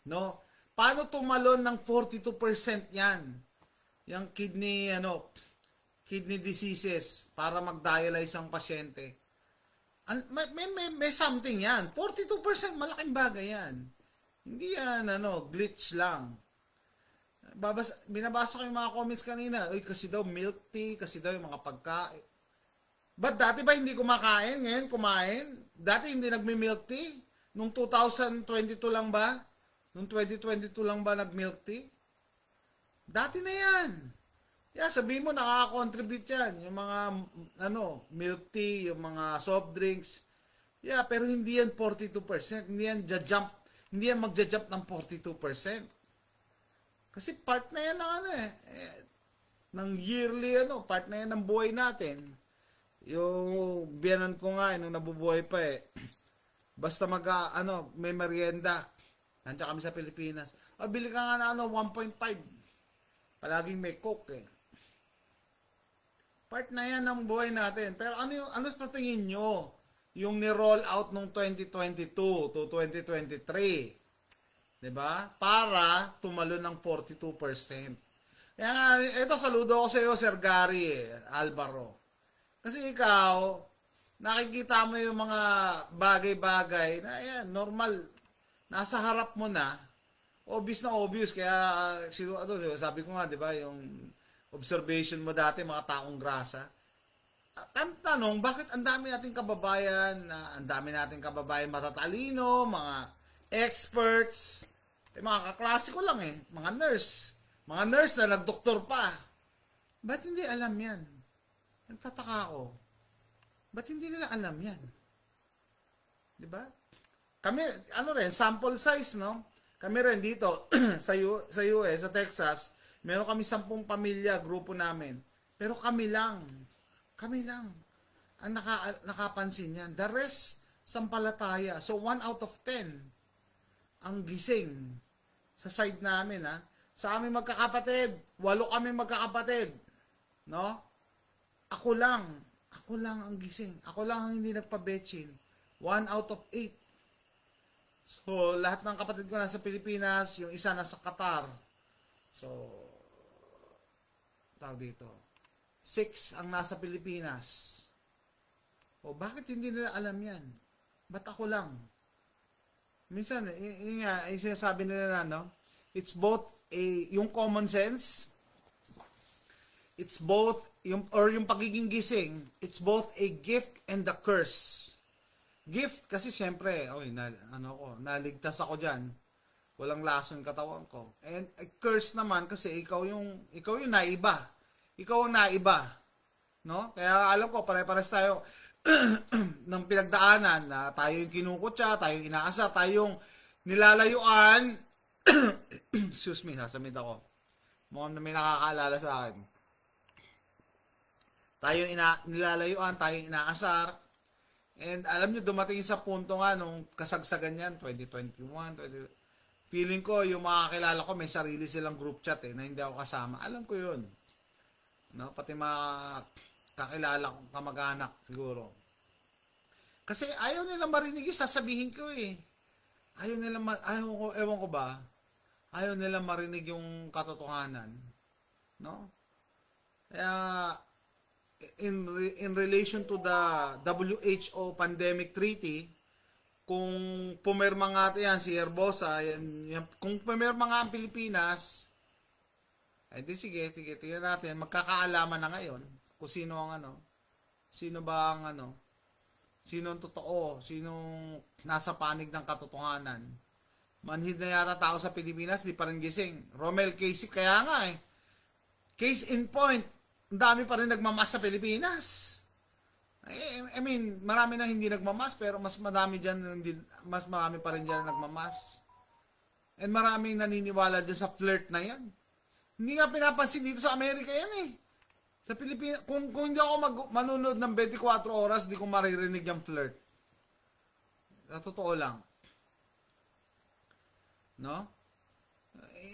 No? Paano tumalon ng 42% yan? Yung kidney diseases para mag-dialyze ang pasyente. May something yan. 42%, malaking bagay yan. Hindi yan, glitch lang. Binabasa ko yung mga comments kanina. Kasi daw milk tea, kasi daw yung mga pagkain. But dati ba hindi kumakain? Ngayon kumain? Dati hindi nagmi-milk tea? Nung 2022 lang ba? Nung 2022 lang ba nag-milk tea? Dati na yan. Sabihin mo, nakaka-contribute yan. Yung mga, milk tea, yung mga soft drinks. Pero hindi yan 42%. Hindi yan magja-jump ng 42%. Kasi part na yan ng ng yearly, part na yan ng buhay natin. Yung biyanan ko nga, nung nabubuhay pa basta may merienda. Nandiyan kami sa Pilipinas. bili ka nga na 1.5. Palaging may Coke eh. Part na yan ng buhay natin. Pero ano sa tingin nyo yung ni-roll out nung 2022 to 2023? Diba? Para tumalo ng 42%. Kaya nga, ito saludo ko sa iyo, Sir Gary Alvaro. Kasi ikaw, nakikita mo yung mga bagay-bagay na yan, normal, nasa harap mo na, obvious na obvious. Kaya, sabi ko nga, diba, yung observation mo dati, mga taong grasa. Ang tanong, bakit ang dami nating kababayan, matatalino, mga experts, mga kaklase ko lang mga nurse na nagdoktor pa. Ba't hindi alam yan? Nagtataka ako. Ba't hindi nila alam yan? Diba? Kami, sample size, no? Kami rin dito, sa US, sa Texas, meron kami 10 pamilya, grupo namin. Pero kami lang ang nakapansin yan. The rest, sampalataya. So, 1 out of 10 ang gising sa side namin, ha? Sa aming magkakapatid, 8 kami magkakapatid. No? Ako lang ang gising. Ako lang ang hindi nagpabetsin. 1 out of 8. So, lahat ng kapatid ko nasa Pilipinas, yung isa nasa Qatar. So, tawag dito. 6 ang nasa Pilipinas. O, bakit hindi nila alam yan? Ba't ako lang? Minsan, yung sinasabi nila no? It's both yung common sense, it's both yung pagiging gising, it's both a gift and a curse. Gift kasi siyempre, naligtas ako diyan. Walang lason katawan ko. And a curse naman kasi ikaw yung naiba. Ikaw ang naiba. No? Kaya alam ko pare-pares tayo ng pinagdaanan na tayo yung kinukutya, tayo yung inaasa, tayo yung nilalayuan. Excuse me, sasamid ako. Mukhang na may nakakaalala sa akin. Tayo nilalayuan, tayo inaasar. And alam nyo, dumating sa punto nga nung kasagsagan yan, 2021, feeling ko, yung mga kilala ko, may sarili silang group chat na hindi ako kasama. Alam ko yun. No? Pati mga kakilala kong kamag-anak, siguro. Kasi ayaw nilang marinig yung sasabihin ko ewan ko ba, ayaw nilang marinig yung katotohanan. No? Kaya, in relation to the WHO pandemic treaty, kung pumirma nga yan si Herbosa, kung pumirma nga ang Pilipinas, di sige, tingnan natin, magkakaalaman na ngayon kung sino ang sino ang totoo, sinong nasa panig ng katotohanan. Manhid na yata tao sa Pilipinas, di pa rin gising. Romel Casey, kaya nga case in point, ang dami pa rin nagmamas sa Pilipinas. I mean, marami na hindi nagmamas, pero mas marami pa rin dyan nagmamas. And maraming naniniwala dyan sa flirt na yan. Hindi nga pinapansin dito sa Amerika yan Sa Pilipinas, kung hindi ako manunod ng 24 oras, di ko maririnig yung flirt. Sa totoo lang. No?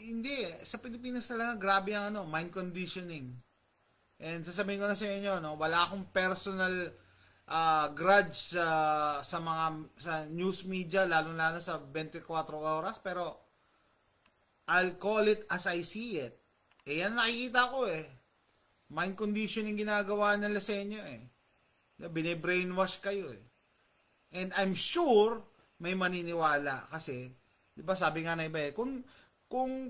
Hindi. Sa Pilipinas talaga, grabe ang mind conditioning. And sasabihin ko na sa inyo, wala akong personal grudge sa news media, lalo-lalo sa 24 oras, pero I'll call it as I see it. Yan nakikita ko Mind conditioning ginagawa nila sa inyo Bine-brainwash kayo And I'm sure may maniniwala kasi, di ba sabi nga na iba kung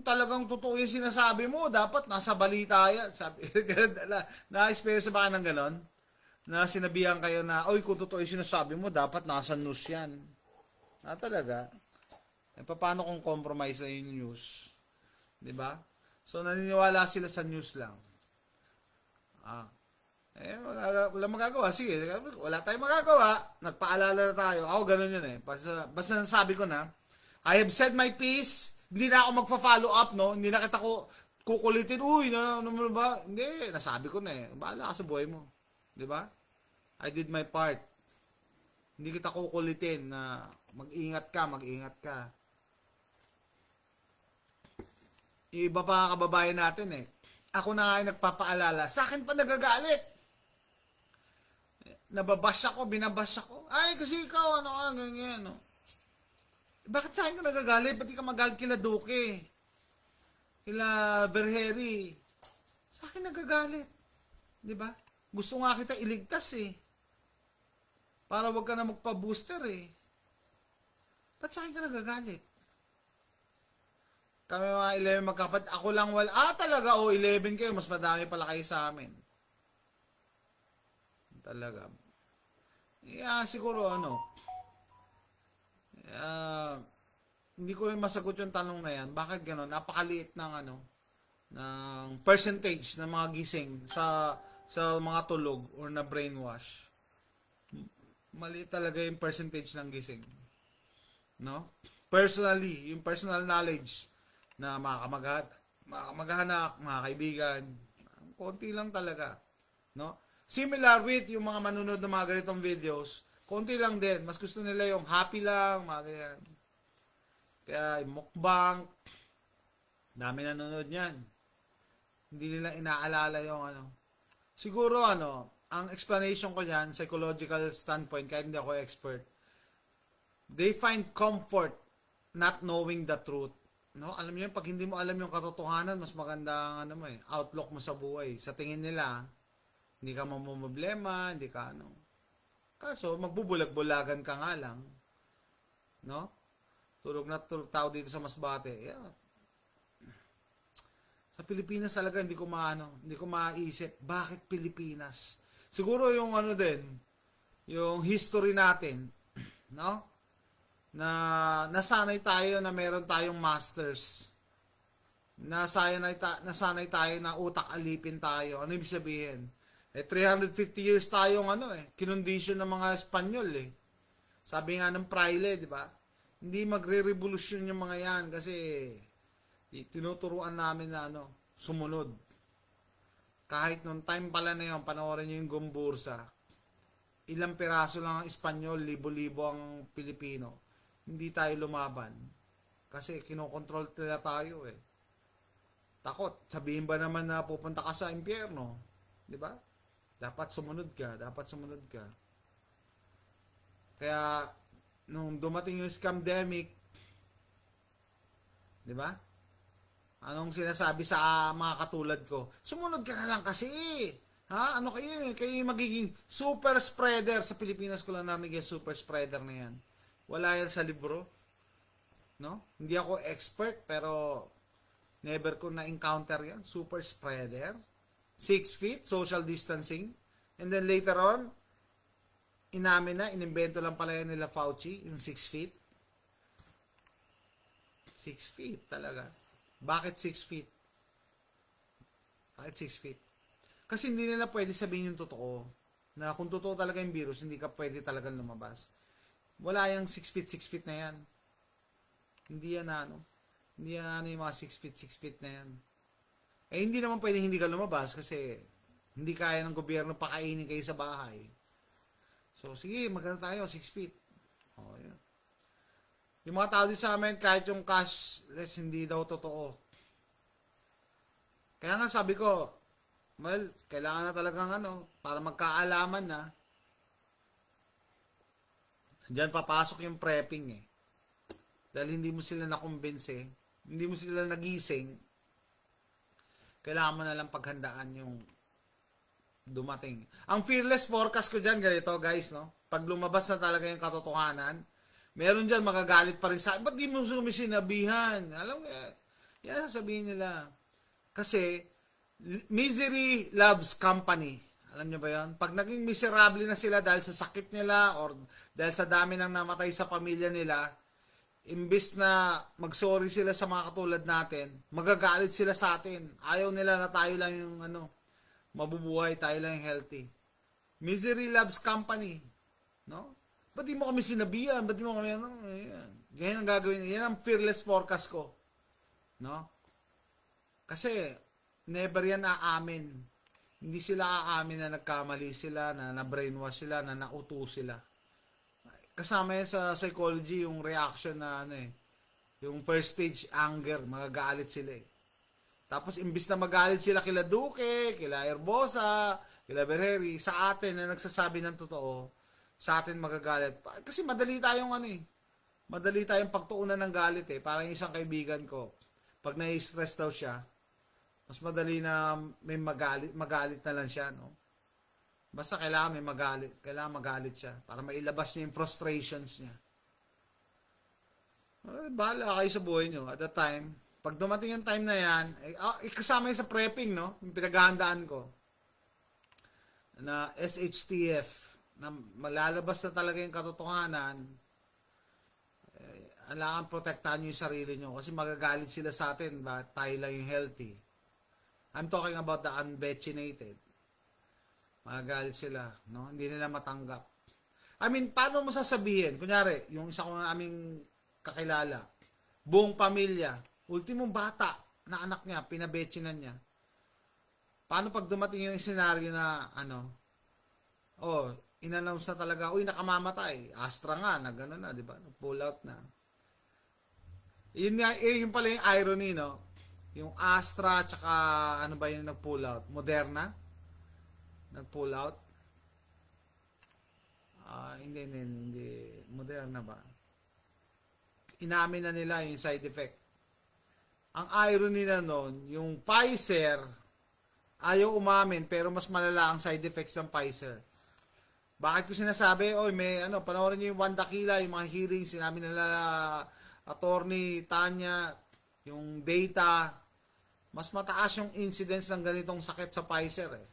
talagang totoo yung sinasabi mo, dapat nasa balita yan. Sabi, na-experience ba ka ng ganon? Na sinabihan kayo na, kung totoo yung sinasabi mo, dapat nasa news yan. Talaga. Paano kung compromise na yung news? Di ba? So, naniniwala sila sa news lang. Wala magagawa. Sige, wala tayong magagawa. Nagpaalala na tayo. Ako, ganun yun Basta nasabi ko na, I have said my piece. Hindi na ako magpa-follow up, Hindi na kita kukulitin. Ano ba? Hindi, nasabi ko na Bahala ka sa buhay mo. Di ba? I did my part. Hindi kita kukulitin na mag-ingat ka. Yung iba pa kababayan natin eh. Ako na nga yung nagpapaalala. Sa akin pa nagagalit. Nababash ako, binabash ako. Ay, kasi ikaw, ano, ganyan, no? Bakit sa akin ka nagagalit? Ba't di ka magalit kila Duque? Kila Verheri? Sa akin nagagalit. Di ba? Gusto nga kita iligtas eh. Para wag ka na magpa-booster eh. Ba't sa akin ka nagagalit? Kami mga 11 magkapatid. Ako lang wala. Talaga, 11 kayo. Mas madami pala kayo sa amin. Talaga. Yeah, siguro hindi ko rin masagot yung tanong na yan. Bakit gano'n? Napakaliit ng ng percentage ng mga gising sa mga tulog or na brainwash. Maliit talaga yung percentage ng gising. No? Personally, yung personal knowledge na mga kamag-anak, mga kaibigan, konti lang talaga. No? Similar with yung mga manunod ng mga ganitong videos, konti lang din. Mas gusto nila yung happy lang, mga ganyan. Kaya yung mukbang, dami nanonood niyan. Hindi nila inaalala yung Siguro ang explanation ko niyan, psychological standpoint, kahit hindi ako expert, they find comfort not knowing the truth. No? Alam niyo, pag hindi mo alam yung katotohanan, mas maganda ang outlook mo sa buhay. Sa tingin nila, hindi ka mamumblema, hindi ka Kaso, magbubulag-bulagan ka nga lang. No? Tulog na tulog tao dito sa Masbate. Yeah. Sa Pilipinas talaga, hindi ko maisip, bakit Pilipinas? Siguro yung yung history natin, no? Na nasanay tayo na meron tayong masters. Nasanay tayo na utak alipin tayo. Ano ibig sabihin? 350 years tayong kinondisyon ng mga Espanyol eh. Sabi nga ng Fraile, di ba? Hindi magre-revolusyon yung mga yan kasi tinuturuan namin na sumunod. Kahit nung time pala na yun, panoorin nyo yung Gombursa, ilang piraso lang ang Espanyol, libo-libo ang Pilipino. Hindi tayo lumaban. Kasi kinokontrol nila tayo eh. Takot. Sabihin ba naman na pupunta ka sa impyerno? Di ba? Dapat sumunod ka. Kaya, nung dumating yung scamdemic, di ba? Anong sinasabi sa mga katulad ko? Sumunod ka na lang kasi. Ha? Kayo magiging super spreader. Sa Pilipinas ko lang narinig yung super spreader na yan. Wala yan sa libro. No? Hindi ako expert, pero never ko na-encounter yan. Super spreader. 6 feet, social distancing. And then later on, inimbento lang pala yan nila Fauci, yung 6 feet. 6 feet talaga. Bakit 6 feet? Bakit 6 feet? Kasi hindi nila pwede sabihin yung totoo. Na kung totoo talaga yung virus, hindi ka pwede talagang lumabas. Wala yung 6 feet na yan. Hindi yan Hindi yan yung mga 6 feet na yan. Hindi naman pwede hindi ka lumabas kasi hindi kaya ng gobyerno pakainin kayo sa bahay. So, sige, maganda tayo, 6 feet. Yan. Yung mga tao din sa amin, kahit yung cashless, hindi daw totoo. Kaya nga sabi ko, kailangan na talagang para magkaalaman na. Diyan papasok yung prepping eh. Dahil hindi mo sila nakumbinse, hindi mo sila nagising, kailangan mo na lang paghandaan yung dumating. Ang fearless forecast ko dyan, ganito guys, no? Pag lumabas na talaga yung katotohanan, meron dyan magagalit pa rin sa akin. Ba't di mo sinabihan? Alam mo, yan sasabihin nila. Kasi, misery loves company. Alam niyo ba yan? Pag naging miserable na sila dahil sa sakit nila or dahil sa dami ng namatay sa pamilya nila, imbis na mag-sorry sila sa mga katulad natin, magagalit sila sa atin. Ayaw nila na tayo lang yung mabubuhay, tayo lang yung healthy. Misery loves company. No? Ba't di mo kami sinabihan? Ba't di mo kami Ayan. Ganyan ang gagawin. Yan ang fearless forecast ko. No? Kasi, never yan aamin. Hindi sila aamin na nagkamali sila, na na-brainwash sila, na nauto sila. Kasama yan sa psychology, yung reaction na yung first stage anger, magagalit sila eh. Tapos imbis na magalit sila kila Duque, kila Herbosa, kila Berheri, sa atin na nagsasabi ng totoo, sa atin magagalit. Kasi madali tayong madali tayong pagtuunan ng galit eh. Parang isang kaibigan ko, pag nai-stress daw siya, mas madali na may magalit na lang siya, no? Basta kailangan may magalit siya para mailabas niya yung frustrations niya. Bahala kayo sa buhay niyo at that time. Pag dumating yung time na yan, kasama yun sa prepping, no? Yung pinaghahandaan ko na SHTF, na malalabas na talaga yung katotohanan, kailangan protektahan nyo yung sarili nyo kasi magagalit sila sa atin ba tayo lang yung healthy. I'm talking about the unvaccinated. Magagalit sila, no? Hindi nila matanggap. I mean, paano mo sasabihin? Kunyari, yung isa kong aming kakilala, buong pamilya, ultimong bata na anak niya, pinabetsinan niya. Paano pag dumating yung senaryo na, in-announce na talaga, nakamamatay. Astra nga, nag-ano na, di ba? Pull out na. Yun pala yung irony, no? Yung Astra, tsaka ano ba yung nag-pull out? Moderna? Nag-pull out? Hindi. Moderna ba? Inamin na nila yung side effect. Ang irony na nun, yung Pfizer, ayaw umamin, pero mas malala ang side effects ng Pfizer. Bakit ko sinasabi? Panoorin niyo yung Wanda Kila, yung mga hearings, sinabi nila Attorney Tanya, yung data, mas mataas yung incidence ng ganitong sakit sa Pfizer eh.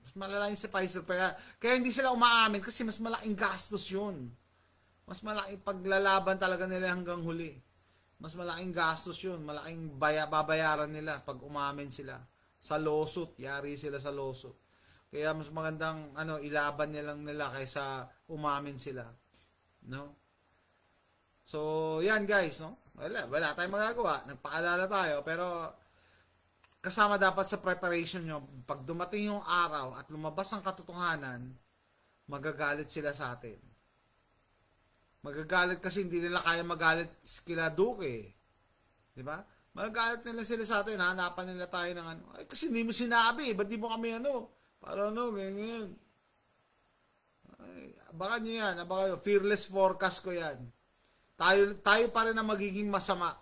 Mas malala yung sa Pfizer. Kaya hindi sila umaamin kasi mas malaking gastos yun. Mas malaking paglalaban talaga nila hanggang huli. Mas malaking gastos yun. Malaking babayaran nila pag umamin sila. Sa lawsuit. Yari sila sa lawsuit. Kaya mas magandang ilaban nila kaysa umamin sila. No? So, yan guys, no? Wala tayong magagawa. Nagpaalala tayo, pero kasama dapat sa preparation nyo, pag dumating yung araw at lumabas ang katotohanan, magagalit sila sa atin. Magagalit kasi hindi nila kaya magalit kila Duque. Di ba? Magagalit nila sila sa atin, hanapan nila tayo ng kasi hindi mo sinabi, ba't di mo kami para ganyan. Abangan nyo yan, fearless forecast ko yan. Tayo pa rin ang magiging masama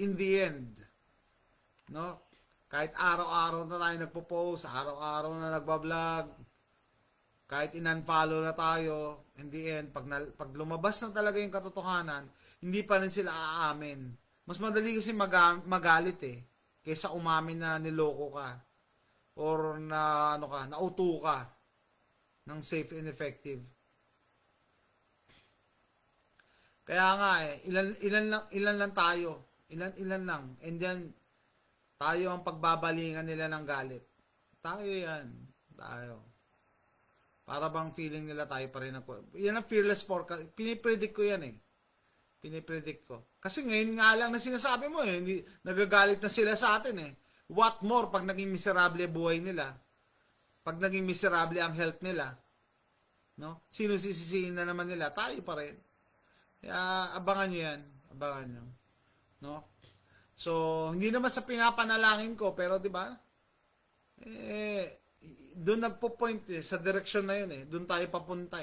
in the end. No? Kahit araw-araw na tayo nagpo-post, araw-araw na nagbablog, kahit in-unfollow na tayo, in the end, pag lumabas na talaga yung katotohanan, hindi pa rin sila aamin. Mas madali kasi magalit kaysa umamin na niloko ka or na nauto ka ng safe and effective. Kaya nga ilan lang tayo. Ilan lang. And then, tayo ang pagbabalingan nila ng galit. Tayo yan. Tayo. Para bang feeling nila tayo pa rin. Yan ang fearless forecast. Pinipredict ko yan Pinipredict ko. Kasi ngayon nga lang na sinasabi mo hindi, nagagalit na sila sa atin What more pag naging miserable buhay nila? Pag naging miserable ang health nila? No? Sino sisisihin na naman nila? Tayo pa rin. Kaya abangan nyo yan. Abangan nyo. No? So, hindi naman sa pinapanalangin ko, pero di ba? Doon nagpo-point sa direction na yun Doon tayo papunta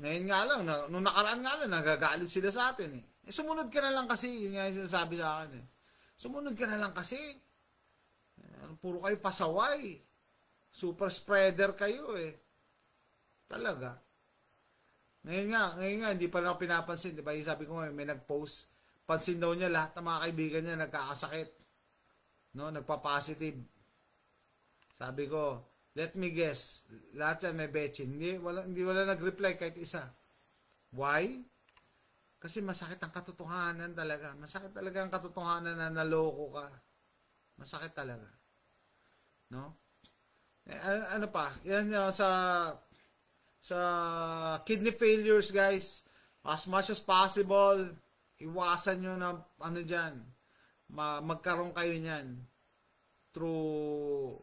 Ngayon nga lang, nung nakaraan nga lang, nagagalit sila sa atin sumunod ka na lang kasi, yun nga yung sinasabi sa akin Sumunod ka na lang kasi. Puro kayo pasaway. Super spreader kayo Talaga. Ngayon nga, hindi pa rin ako pinapansin. Diba? Sabi ko may nag-post. Pansin daw niya lahat ng mga kaibigan niya nagkakasakit. No? Nagpa-positive. Sabi ko, let me guess. Lahat yan may betchin. Hindi wala nag-reply kahit isa. Why? Kasi masakit ang katotohanan talaga. Masakit talaga ang katotohanan na naloko ka. Masakit talaga. No? Ano pa? Yan sa kidney failures, guys. As much as possible, iwasan nyo na magkaroon kayo niyan. Through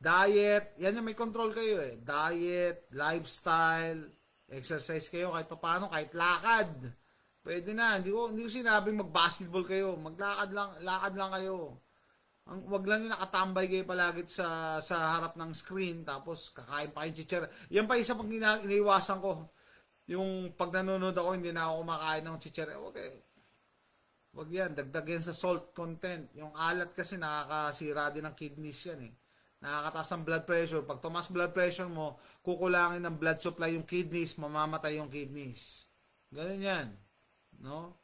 diet. Yan yung may control kayo Diet, lifestyle, exercise kayo kahit paano, kahit lakad. Pwede na. Hindi ko sinabing mag-basketball kayo. Lakad lang kayo. Wag lang yung nakatambay kayo palagi sa harap ng screen tapos kakain pa kayong chichera. Yan pa isa pang iniiwasan ko. Yung pag nanonood ako, hindi na ako kumakain ng chichera. Okay. Wag yan. Dagdagan sa salt content. Yung alat kasi nakakasira din ng kidneys yan eh. Nakakataas ng blood pressure. Pag tumaas blood pressure mo, kukulangin ng blood supply yung kidneys, mamamatay yung kidneys. Ganun yan. No?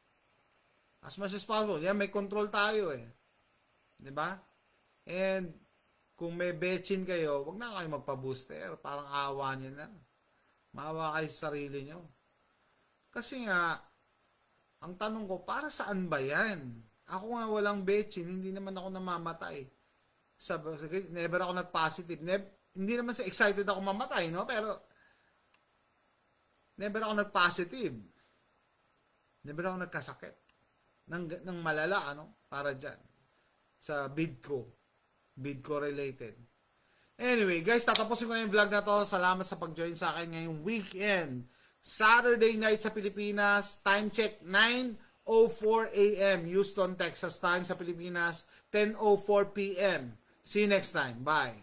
As much as possible. Yan, may control tayo eh. Diba? And kung may betchin kayo, wag na kayo magpa-booster. Parang awa nyo na. Maawa kayo sa sarili nyo. Kasi nga, ang tanong ko, para saan ba yan? Ako nga walang betchin, hindi naman ako namamatay. Never ako nag-positive. Hindi naman sa excited ako mamatay, no? Pero, never ako nag-positive. Never ako nagkasakit. Nang malala, ano? Para dyan. Sa bid ko related. Anyway, guys, tatapusin ko na yung vlog na to. Salamat sa pag-join sa akin ngayong weekend. Saturday night sa Pilipinas. Time check, 9:04 a.m. Houston, Texas time sa Pilipinas. 10:04 p.m. See you next time. Bye.